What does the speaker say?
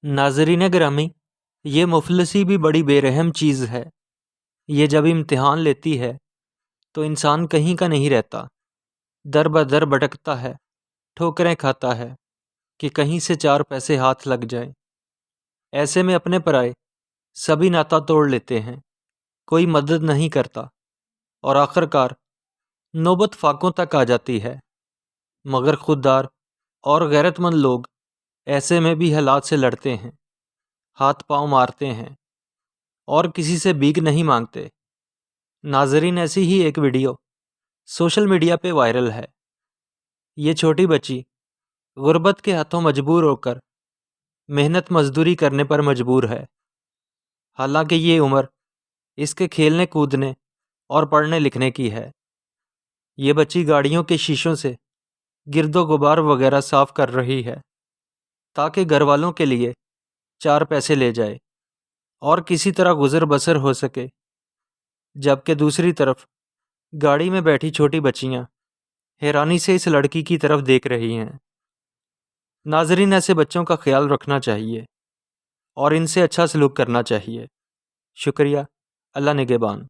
ناظرین گرامی، یہ مفلسی بھی بڑی بے رحم چیز ہے۔ یہ جب امتحان لیتی ہے تو انسان کہیں کا نہیں رہتا، در بدر بھٹکتا ہے، ٹھوکریں کھاتا ہے کہ کہیں سے چار پیسے ہاتھ لگ جائیں۔ ایسے میں اپنے پرائے سبھی ناتا توڑ لیتے ہیں، کوئی مدد نہیں کرتا، اور آخر کار نوبت فاقوں تک آ جاتی ہے۔ مگر خوددار اور غیرت مند لوگ ایسے میں بھی حالات سے لڑتے ہیں، ہاتھ پاؤں مارتے ہیں اور کسی سے بھیک نہیں مانگتے۔ ناظرین، ایسی ہی ایک ویڈیو سوشل میڈیا پہ وائرل ہے۔ یہ چھوٹی بچی غربت کے ہاتھوں مجبور ہو کر محنت مزدوری کرنے پر مجبور ہے، حالانکہ یہ عمر اس کے کھیلنے کودنے اور پڑھنے لکھنے کی ہے۔ یہ بچی گاڑیوں کے شیشوں سے گرد و غبار وغیرہ صاف کر رہی ہے تاکہ گھر والوں کے لیے چار پیسے لے جائے اور کسی طرح گزر بسر ہو سکے، جبکہ دوسری طرف گاڑی میں بیٹھی چھوٹی بچیاں حیرانی سے اس لڑکی کی طرف دیکھ رہی ہیں۔ ناظرین، ایسے بچوں کا خیال رکھنا چاہیے اور ان سے اچھا سلوک کرنا چاہیے۔ شکریہ۔ اللہ نگہبان۔